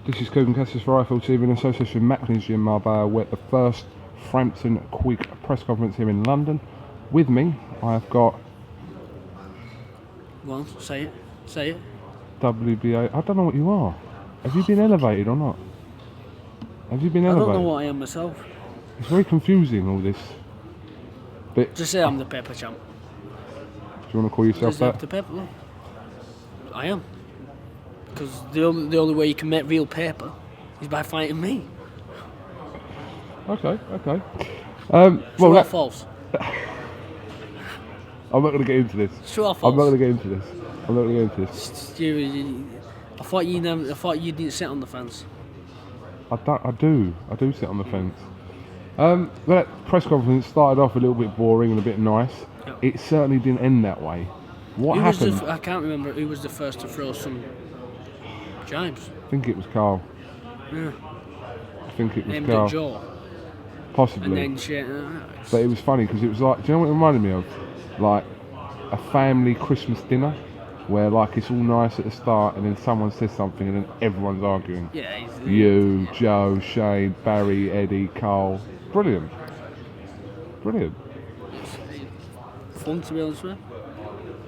This is KUGAN CASSIUS Rifle TV in association with Macklin Gym Marbella. We're at the first Frampton Quigg press conference here in London. With me, I have got... Go on, say it. Say it. WBA... I don't know what you are. Have you been elevated or not? Have you been elevated? I don't know what I am myself. It's very confusing, all this. But Just say I'm the pepper champ. do you want to call yourself Just that? the pepper. Well, I am. Because the only way you can make real paper is by fighting me. Okay. True or false? I'm not going to get into this. True or false? I'm not going to get into this. I thought you didn't sit on the fence. I do sit on the fence. That press conference started off a little bit boring and a bit nice. Yep. It certainly didn't end that way. What happened? I can't remember who was the first to throw some jibes. I think it was Carl. Yeah. I think it was Named Carl. it Joe. Possibly. And then But it was funny because it was like, do you know what it reminded me of? Like a family Christmas dinner where like it's all nice at the start and then someone says something and then everyone's arguing. yeah, You, Joe, Shane, Barry, Eddie, Carl. Brilliant. fun to be honest with you.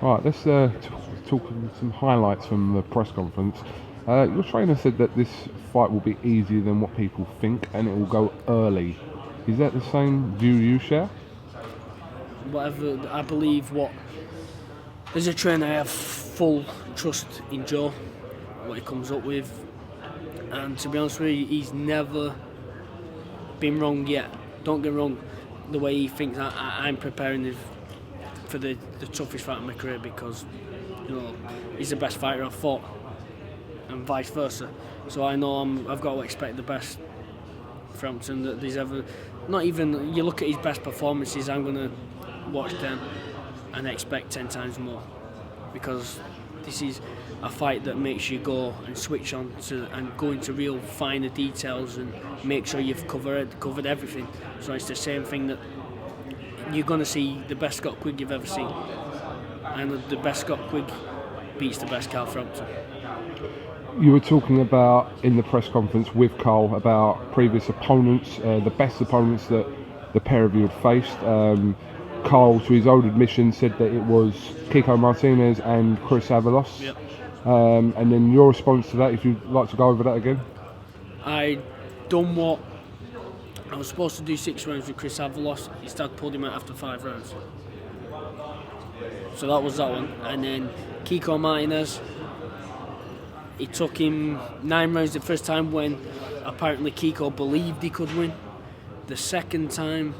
Right, let's talk some highlights from the press conference. Your trainer said that this fight will be easier than what people think and it will go early. Is that the same view you share? Whatever, I believe as a trainer I have full trust in Joe, what he comes up with, and to be honest with you, he's never been wrong yet. Don't get me wrong, the way he thinks I'm preparing for the toughest fight of my career because he's the best fighter I've fought and vice versa, so I know I've got to expect the best Frampton that there's ever. Not even, you look at his best performances, I'm going to watch them and expect 10 times more because this is a fight that makes you go and switch on and go into real finer details and make sure you've covered everything. So it's the same thing that you're going to see the best Scott Quigg you've ever seen, and the best Scott Quigg beats the best Carl Frampton. You were talking about in the press conference with Carl about previous opponents, the best opponents that the pair of you had faced. Carl, to his own admission, said that it was Kiko Martinez and Chris Avalos. Yep. And then your response to that, if you'd like to go over that again. I done what I was supposed to do 6 rounds with Chris Avalos. His dad pulled him out after 5 rounds. So that was that one. And then Kiko Martinez, it took him 9 rounds the first time when apparently Kiko believed he could win. The second time,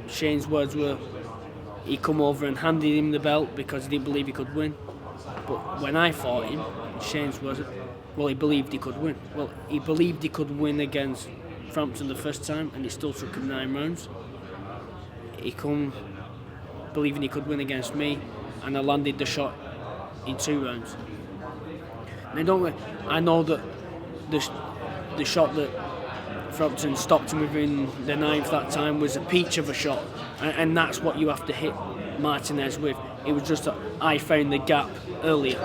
Shane's words were he come over and handed him the belt because he didn't believe he could win. But when I fought him, Shane's words, well, he believed he could win. Well, he believed he could win against Frampton the first time and it still took him 9 rounds. He come believing he could win against me and I landed the shot in 2 rounds. I know that the shot that Frampton stopped him within the 9th that time was a peach of a shot, and that's what you have to hit Martinez with. It was just that I found the gap earlier.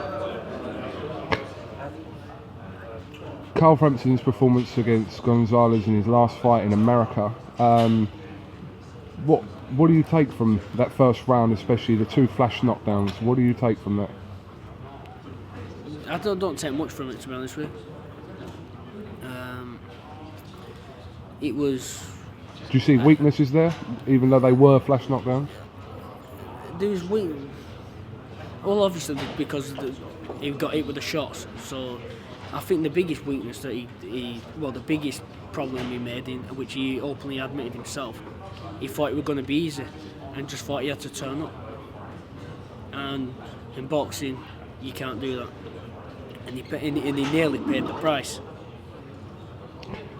Carl Frampton's performance against Gonzalez in his last fight in America. What do you take from that first round, especially the 2 flash knockdowns? What do you take from that? I don't take much from it, to be honest with you. It was. Do you see weaknesses there, even though they were flash knockdowns? There was weak. Well, obviously because he got hit with the shots. So I think the biggest weakness that the biggest problem he made, in which he openly admitted himself, he thought it was going to be easy, and just thought he had to turn up. And in boxing, you can't do that. And he nearly paid the price.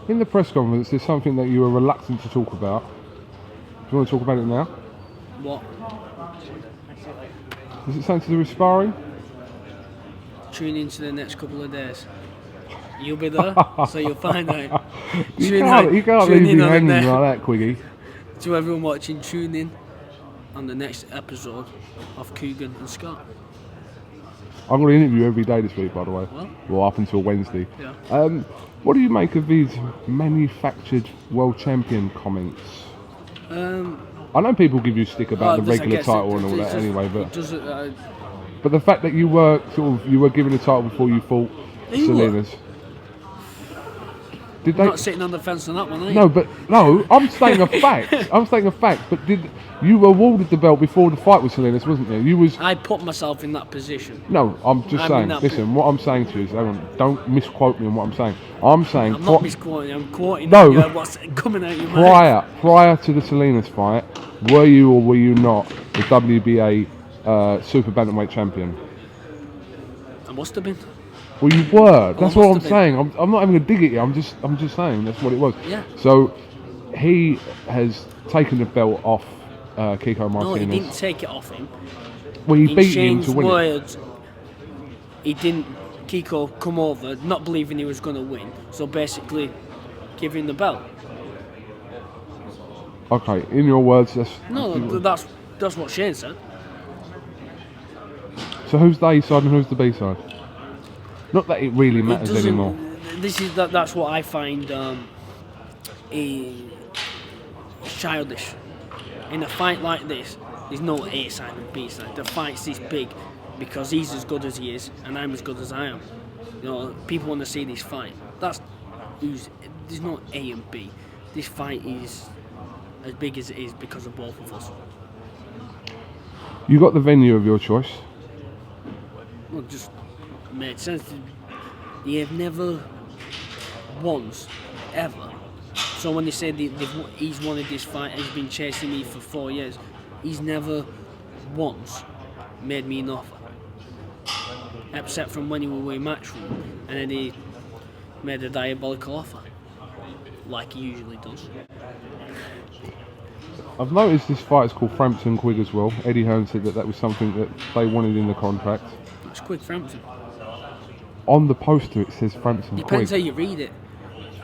In the press conference, there's something that you were reluctant to talk about. Do you want to talk about it now? What? Is it something to do with sparring? Tune into the next couple of days. You'll be there, so you'll find out. You can't leave me hanging like that, Quiggy. To everyone watching, tune in on the next episode of KUGAN and Scott. I'm going to interview you every day this week, by the way. Well, up until Wednesday. yeah. What do you make of these manufactured world champion comments? I know people give you stick about the regular title and all that anyway, but the fact that you were given the title before you fought Salinas. I'm not sitting on the fence on that one, are you? No, I'm saying a fact. I'm saying a fact. But you were awarded the belt before the fight with Salinas, wasn't you? I put myself in that position. No, I'm just saying. Listen, what I'm saying to you is, hang on, don't misquote me on what I'm saying. I'm saying. I'm not misquoting. I'm quoting what's coming out of your mouth. Prior to the Salinas fight, were you or were you not the WBA super bantamweight champion? I must have been. Well, you were. That's what I'm saying. I'm not even going to dig at you. I'm just saying that's what it was. Yeah. So he has taken the belt off Kiko Martinez. No, he didn't take it off him. Well, he beat him to win it. He didn't. Kiko come over, not believing he was going to win. So basically, give him the belt. Okay, in your words, that's what Shane said. So who's the A side and who's the B side? Not that it really matters anymore. That's what I find childish. In a fight like this, there's no A side and B side. The fight's this big because he's as good as he is and I'm as good as I am. You know, people want to see this fight. There's no A and B. This fight is as big as it is because of both of us. You got the venue of your choice. Well, just made sense. They have never once, ever. So when they say he's wanted this fight and he's been chasing me for 4 years, he's never once made me an offer. Except from when he was in Matchroom, and then he made a diabolical offer, like he usually does. I've noticed this fight is called Frampton Quigg as well. Eddie Hearn said that was something that they wanted in the contract. It's Quigg Frampton. On the poster it says Frampton Quigg. Depends how you read it.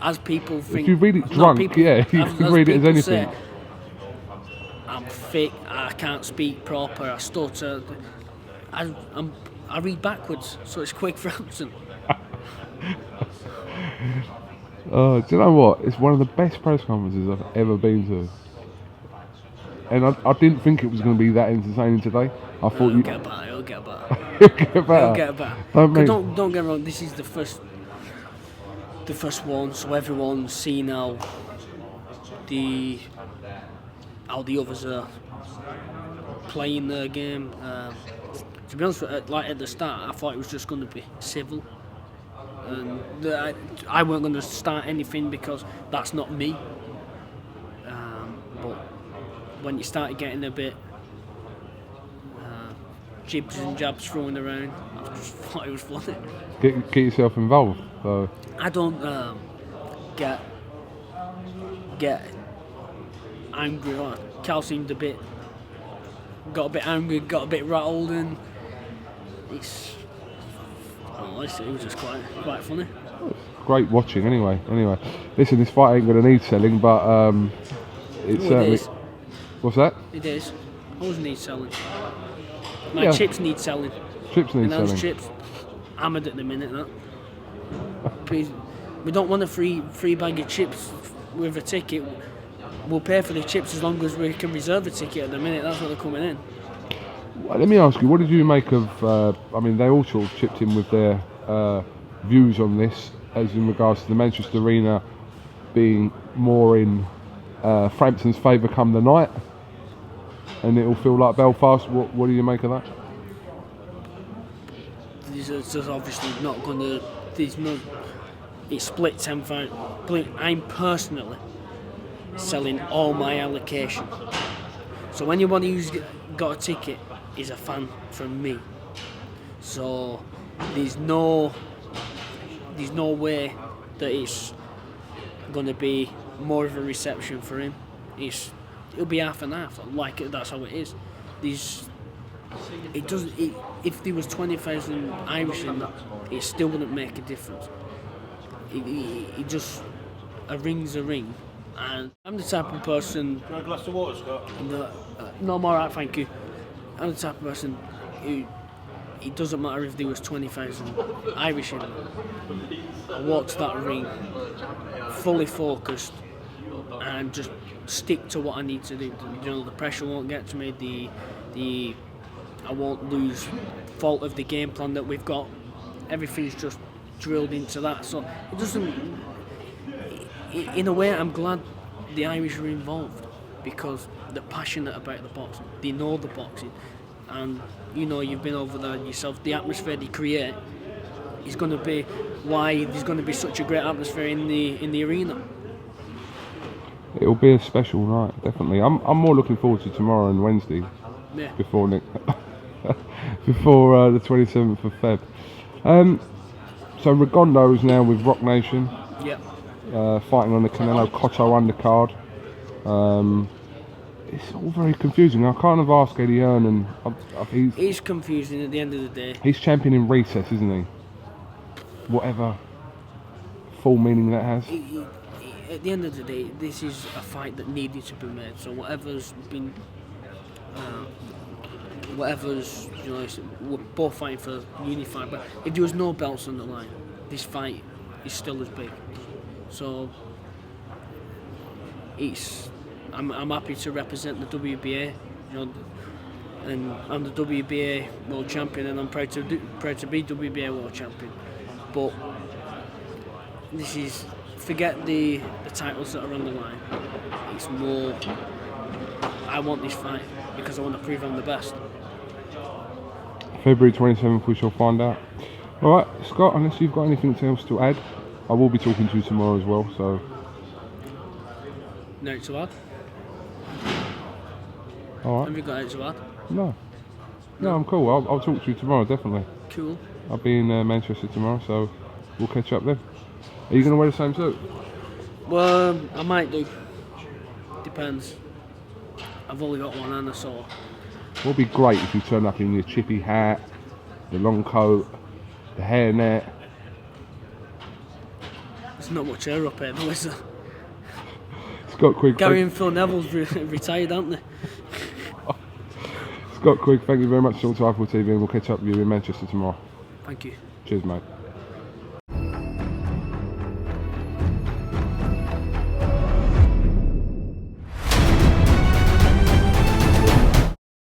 As people think... If you read it drunk, you can read it as anything. Say, I'm thick, I can't speak proper, I stutter. I read backwards, so it's Quigg Frampton. Do you know what? It's one of the best press conferences I've ever been to. And I didn't think it was going to be that entertaining today. I thought It'll get better. It'll get better. It'll get better. Don't get me wrong. This is the first one, so everyone's seen how the others are playing their game. To be honest, like at the start, I thought it was just going to be civil, and I weren't going to start anything because that's not me. But when you started getting a bit jibs and jabs thrown around, I just thought it was funny. Get yourself involved. So. I don't get angry. Cal seemed got a bit angry, got a bit rattled, and it was just quite funny. Great watching, anyway. Listen, this fight ain't gonna need selling, but it certainly. Is. What's that? It is. Always needs selling. My chips need selling. Chips need selling. Those chips hammered at the minute. That. Please, we don't want a free bag of chips with a ticket. We'll pay for the chips as long as we can reserve the ticket at the minute. That's what they're coming in. Well, let me ask you, what did you make of? They all sort of chipped in with their views on this, as in regards to the Manchester Arena being more in Frampton's favour come the night, and it'll feel like Belfast. What do you make of that? It's obviously not going to. It's split 10-5. I'm personally selling all my allocation. So anyone who's got a ticket is a fan from me. So there's no way that it's going to be more of a reception for him. It'll be half and half. That's how it is. If there was 20,000 Irish in that, it still wouldn't make a difference. It just a ring's a ring, and I'm the type of person. A glass of water, Scott? No, I'm alright, thank you. I'm the type of person who it doesn't matter if there was 20,000 Irish in there. I walk to that ring fully focused and just stick to what I need to do. You know, the pressure won't get to me. I won't lose fault of the game plan that we've got. Everything's just drilled into that. So it doesn't. In a way, I'm glad the Irish are involved because they're passionate about the boxing. They know the boxing, and you know you've been over there yourself. The atmosphere they create is going to be why there's going to be such a great atmosphere in the arena. It'll be a special night, definitely. I'm more looking forward to tomorrow and Wednesday. Yeah. Before before the 27th of Feb. So Regondo is now with Rock Nation. Yeah. Fighting on the Canelo Cotto undercard. It's all very confusing. I kind of ask Eddie Hearn, and It's confusing at the end of the day. he's champion in recess, isn't he? Whatever full meaning that has. At the end of the day, this is a fight that needed to be made. So you know, we're both fighting for unified. But if there was no belts on the line, this fight is still as big. So I'm happy to represent the WBA, you know, and I'm the WBA world champion, and I'm proud to be WBA world champion. But this is, forget the titles that are on the line. It's more, I want this fight because I want to prove I'm the best. February 27th, we shall find out. Alright, Scott, unless you've got anything else to add, I will be talking to you tomorrow as well, so. No to add? Alright. Have you got anything to add? No, I'm cool. I'll talk to you tomorrow, definitely. Cool. I'll be in Manchester tomorrow, so we'll catch up then. Are you going to wear the same suit? Well, I might do. Depends. I've only got one and so. It would be great if you turn up in your chippy hat, the long coat, the hairnet. There's not much hair up here though, is there? Scott Quigg. Gary and Phil Neville's retired, aren't they? Scott Quigg, thank you very much for talking to iFootball TV, and we'll catch up with you in Manchester tomorrow. Thank you. Cheers, mate.